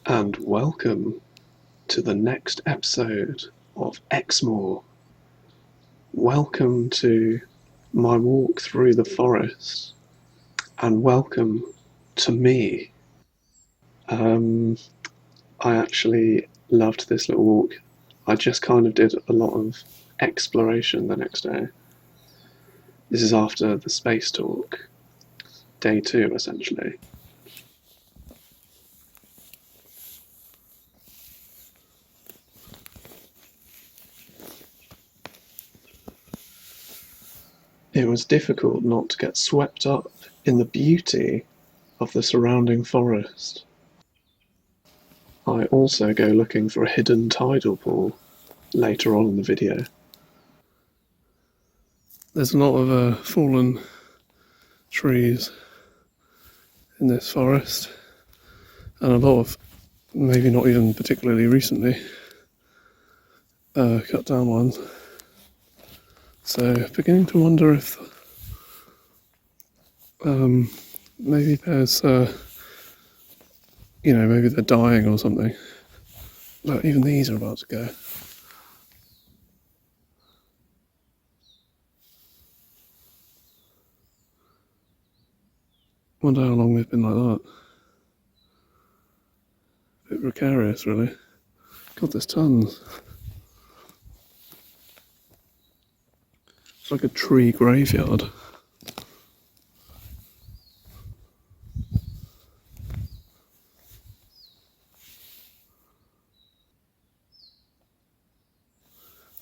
and welcome to the next episode of Exmoor. Welcome to my walk through the forest, and welcome to me. I actually loved this little walk. I just kind of did a lot of exploration the next day. This is after the space talk, day 2 essentially. It was difficult not to get swept up in the beauty of the surrounding forest. I also go looking for a hidden tidal pool later on in the video. There's a lot of fallen trees in this forest, and a lot of, maybe not even particularly recently, cut down ones. So beginning to wonder if maybe there's maybe they're dying or something. Look, even these are about to go. Wonder how long they've been like that. A bit precarious, really. God, there's tons. It's like a tree graveyard. I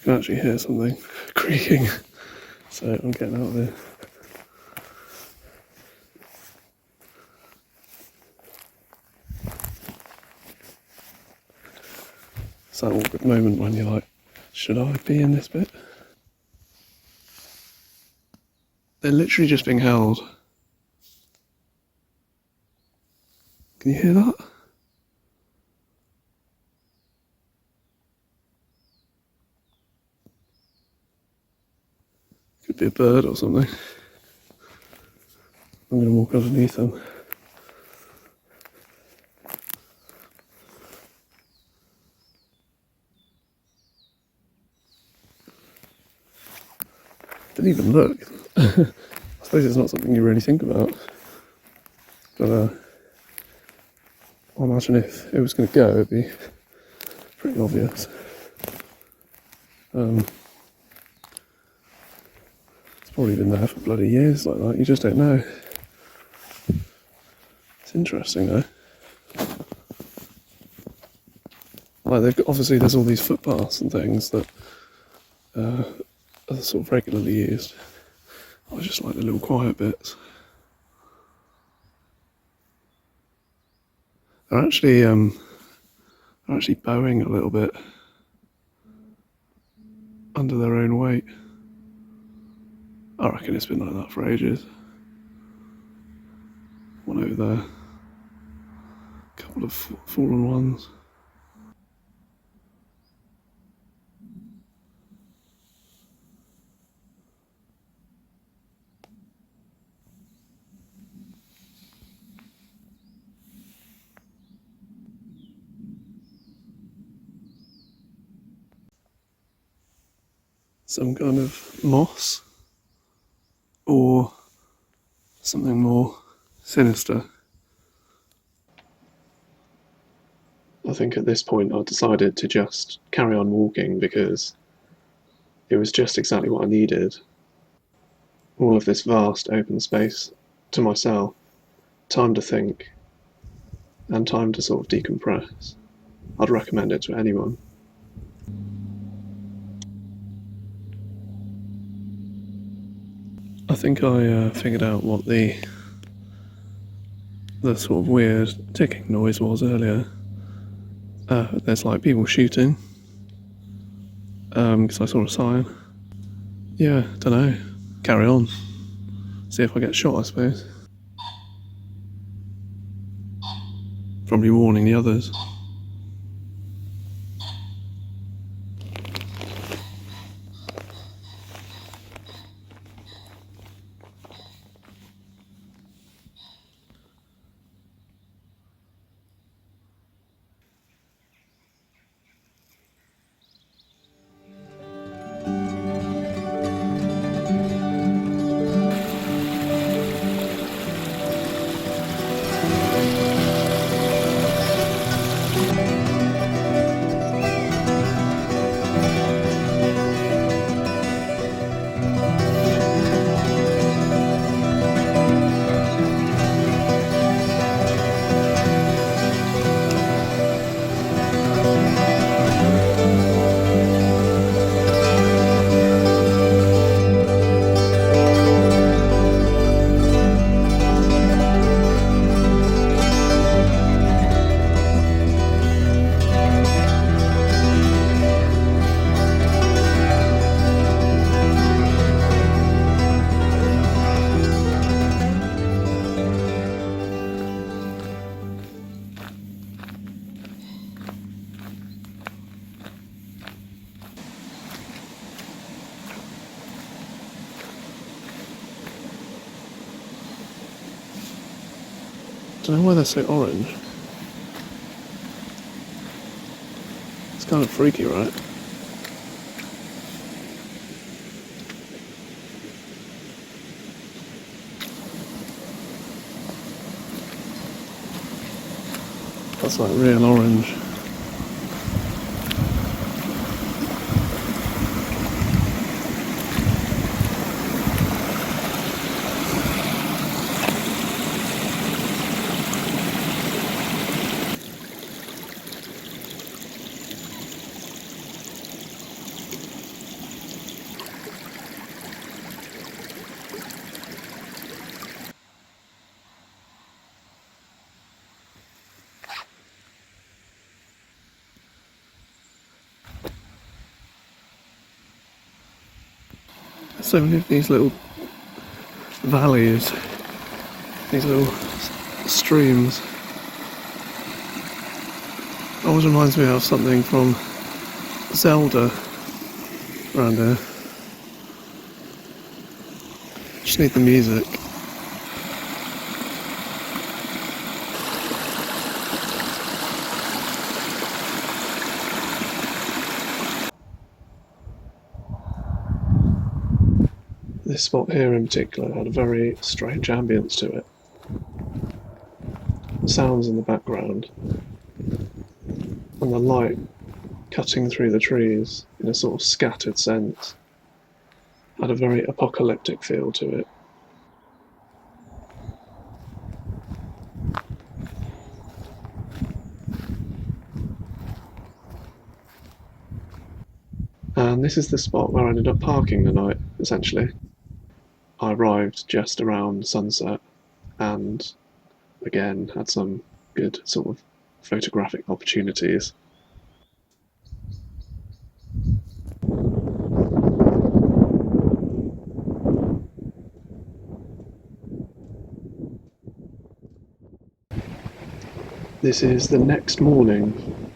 can actually hear something creaking, so I'm getting out of there. It's that awkward moment when you're like, should I be in this bit? They're literally just being held. Can you hear that? Could be a bird or something. I'm going to walk underneath them. Didn't even look. I suppose it's not something you really think about. But I imagine if it was going to go, it'd be pretty obvious. It's probably been there for bloody years like that, you just don't know. It's interesting though. Like obviously there's all these footpaths and things that are sort of regularly used. I just like the little quiet bits. They're actually bowing a little bit under their own weight. I reckon it's been like that for ages. One over there. A couple of fallen ones. Some kind of moss or something more sinister. I think at this point I decided to just carry on walking because it was just exactly what I needed. All of this vast open space to myself, time to think, and time to sort of decompress. I'd recommend it to anyone. I think I figured out what the sort of weird ticking noise was earlier. There's like people shooting, because I saw a sign. Yeah, don't know. Carry on. See if I get shot, I suppose. Probably warning the others. don't know why they're so orange. It's kind of freaky, right? That's like real orange. So many of these little valleys, these little streams. Always reminds me of something from Zelda around here. Just need the music. This spot here in particular had a very strange ambience to it. Sounds in the background, and the light cutting through the trees in a sort of scattered sense had a very apocalyptic feel to it. And this is the spot where I ended up parking the night, essentially. I arrived just around sunset and again had some good sort of photographic opportunities. This is the next morning.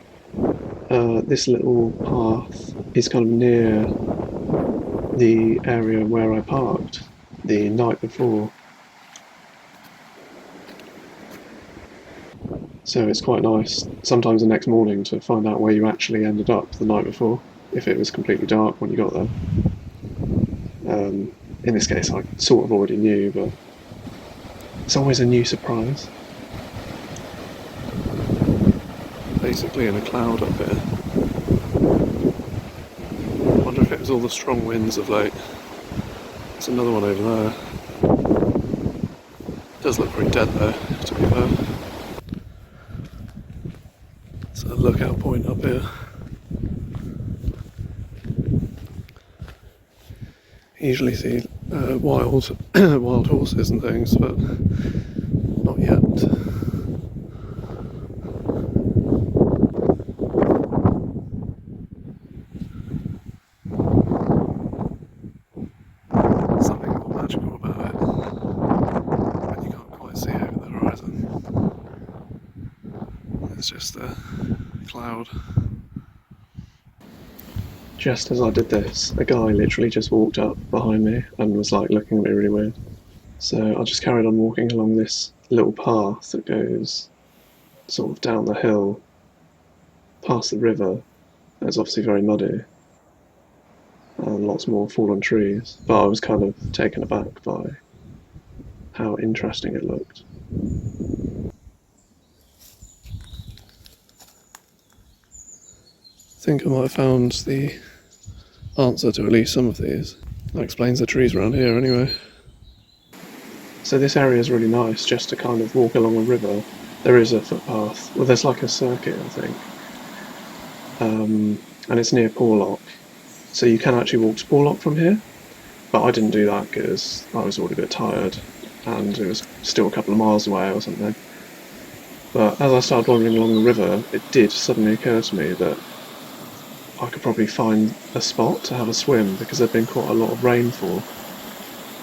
This little path is kind of near the area where I parked the night before. So it's quite nice sometimes the next morning to find out where you actually ended up the night before, if it was completely dark when you got there. In this case I sort of already knew, but it's always a new surprise. Basically in a cloud up here. I wonder if it was all the strong winds of late. There's another one over there. It does look pretty dead though, to be fair. It's a lookout point up here. You usually see wild horses and things, but not yet. Something more magical about it when you can't quite see over the horizon. It's just a cloud. Just as I did this, a guy literally just walked up behind me and was like looking at me really weird. So I just carried on walking along this little path that goes sort of down the hill, past the river. It's obviously very muddy, and lots more fallen trees, but I was kind of taken aback by how interesting it looked. I think I might have found the answer to at least some of these. That explains the trees around here anyway. So this area is really nice just to kind of walk along a river. There is a footpath, well there's like a circuit I think, and it's near Porlock. So you can actually walk to Porlock from here, but I didn't do that because I was already a bit tired and it was still a couple of miles away or something. But as I started wandering along the river, it did suddenly occur to me that I could probably find a spot to have a swim because there'd been quite a lot of rainfall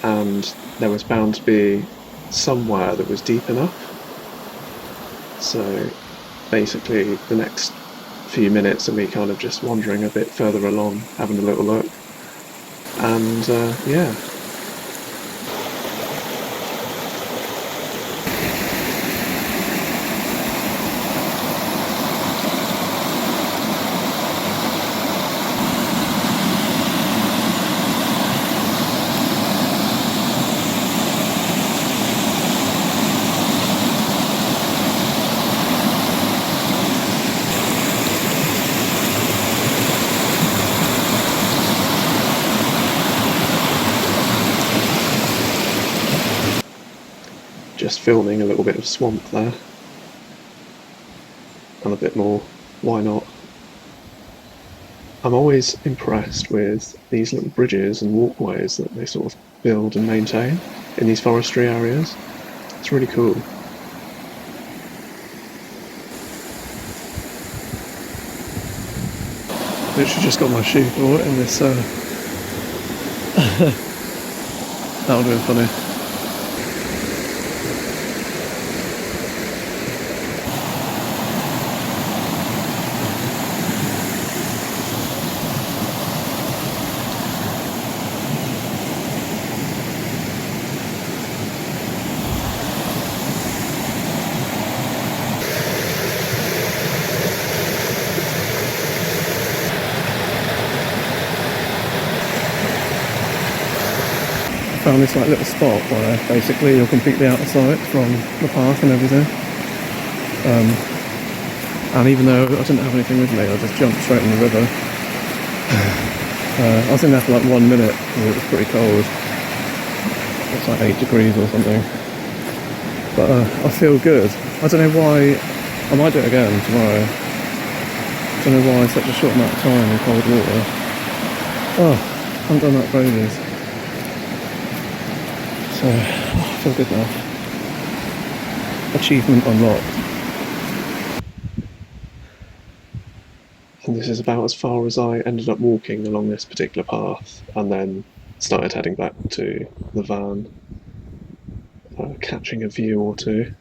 and there was bound to be somewhere that was deep enough. So basically the next few minutes of me kind of just wandering a bit further along, having a little look, and yeah. just filming a little bit of swamp there. And a bit more, why not? I'm always impressed with these little bridges and walkways that they sort of build and maintain in these forestry areas. It's really cool. Literally just got my shoe caught in this, that would have been funny. Found this like little spot where basically you're completely out of sight from the path and everything. And even though I didn't have anything with me, I just jumped straight in the river. I was in there for like 1 minute and it was pretty cold. It's like 8 degrees or something. But I feel good. I don't know why. I might do it again tomorrow. I don't know why such a short amount of time in cold water. Oh, I haven't done that for ages. So, I feel good now. Achievement unlocked. And this is about as far as I ended up walking along this particular path, and then started heading back to the van, catching a view or two.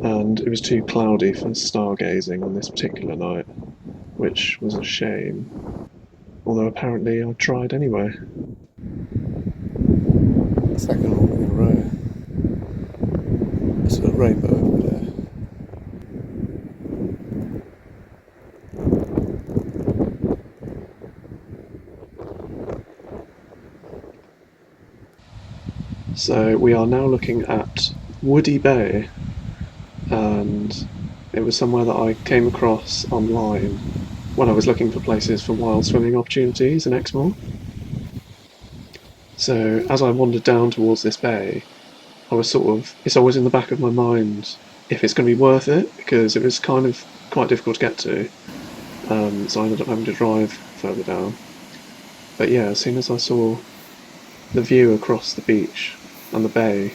And it was too cloudy for stargazing on this particular night, which was a shame. Although apparently I tried anyway. Second walk in a row. It's a rainbow over there. So we are now looking at Woody Bay, and it was somewhere that I came across online when I was looking for places for wild swimming opportunities in Exmoor. So as I wandered down towards this bay, I was it's always in the back of my mind if it's going to be worth it, because it was kind of quite difficult to get to. So I ended up having to drive further down. But yeah, as soon as I saw the view across the beach and the bay,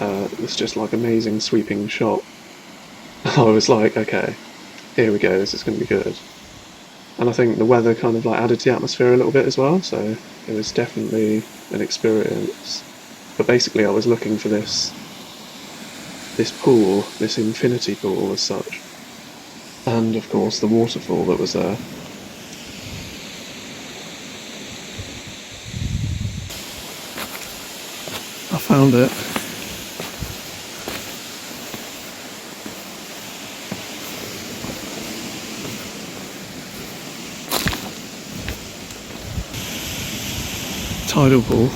it was just like amazing sweeping shot. I was like, okay, here we go, this is going to be good. And I think the weather kind of like added to the atmosphere a little bit as well, so it was definitely an experience. But basically I was looking for this pool, this infinity pool as such. And of course the waterfall that was there. I found it. Tidal pool.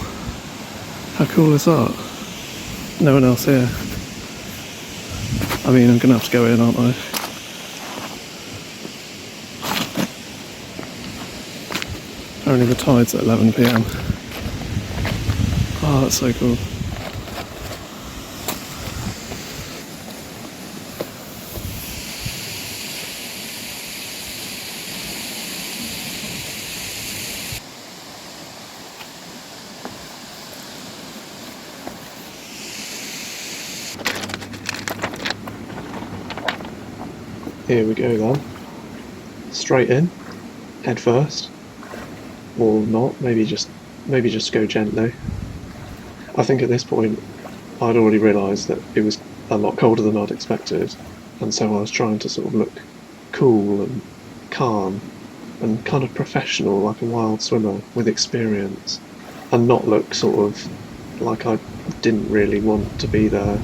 How cool is that? No one else here. I mean, I'm gonna have to go in, aren't I? Apparently the tide's at 11 PM. Oh, that's so cool. Here we go then. Straight in, head first. Or not, maybe just go gently. I think at this point I'd already realised that it was a lot colder than I'd expected, and so I was trying to sort of look cool and calm and kind of professional, like a wild swimmer with experience, and not look sort of like I didn't really want to be there,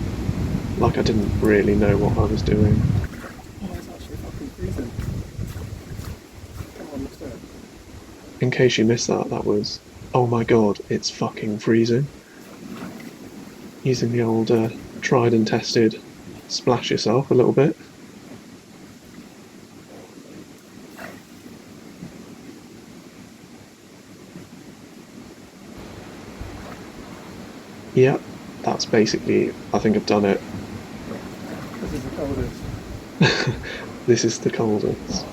like I didn't really know what I was doing. In case you missed that, that was, oh my god, it's fucking freezing. Using the old tried and tested splash yourself a little bit. Yep, that's that's basically, I think I've done it. This is the coldest. This is the coldest.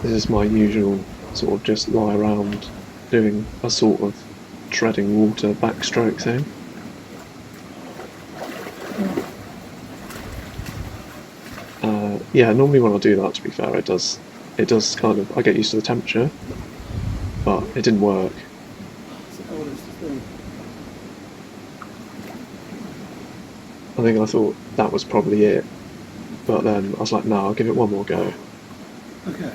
This is my usual sort of just lie around doing a sort of treading water backstroke thing. Yeah, normally when I do that, to be fair, it does kind of, I get used to the temperature, but it didn't work. It's the coldest thing. I think I thought that was probably it, but then I was like, no, I'll give it one more go. Okay.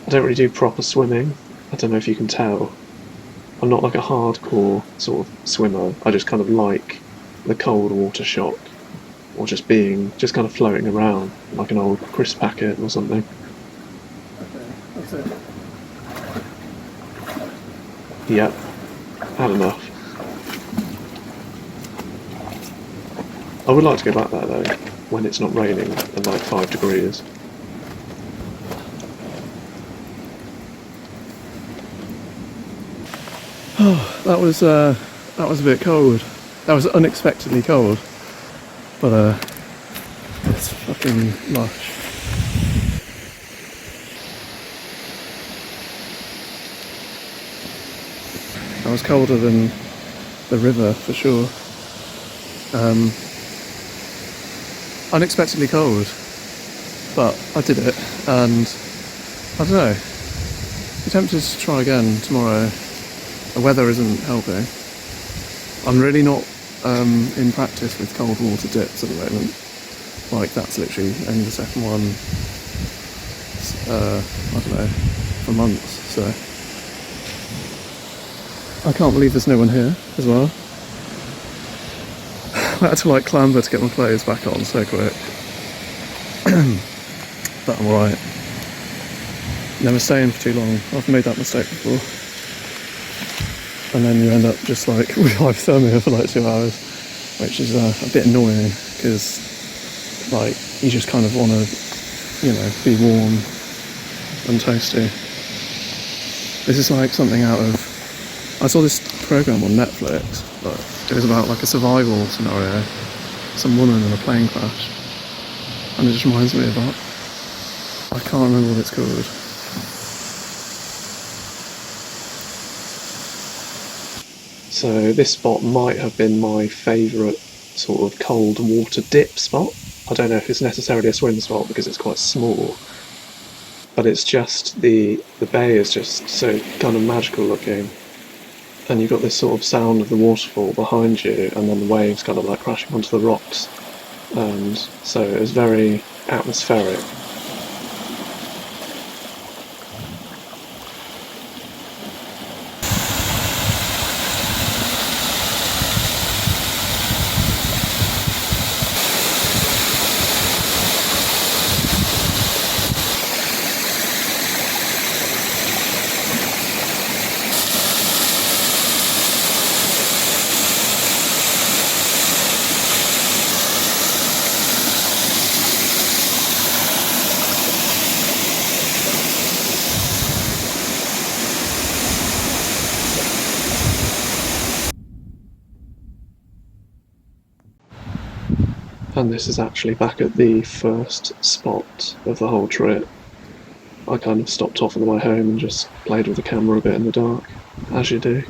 I don't really do proper swimming. I don't know if you can tell. I'm not like a hardcore sort of swimmer. I just kind of like the cold water shock, or just kind of floating around like an old crisp packet or something. Okay. That's it. Yep, had enough. I would like to go back there though, when it's not raining and like 5 degrees. That was a bit cold. That was unexpectedly cold, but it's fucking lush. That was colder than the river for sure. Unexpectedly cold, but I did it, and I don't know. I'm tempted to try again tomorrow. The weather isn't helping. I'm really not in practice with cold water dips at the moment. Like, that's literally only the second one, I don't know, for months, so. I can't believe there's no one here as well. I had to like clamber to get my clothes back on so quick. But I'm alright. Never staying for too long. I've made that mistake before. And then you end up just like with hypothermia for like 2 hours, which is a bit annoying because like you just kind of want to, you know, be warm and toasty. This is like something out of, I saw this program on Netflix, but it was about like a survival scenario, some woman in a plane crash, and it just reminds me of that. I can't remember what it's called. So this spot might have been my favourite sort of cold water dip spot. I don't know if it's necessarily a swim spot because it's quite small, but it's just the bay is just so kind of magical looking, and you've got this sort of sound of the waterfall behind you, and then the waves kind of like crashing onto the rocks, and so it was very atmospheric. And this is actually back at the first spot of the whole trip. I kind of stopped off on the way home and just played with the camera a bit in the dark, as you do.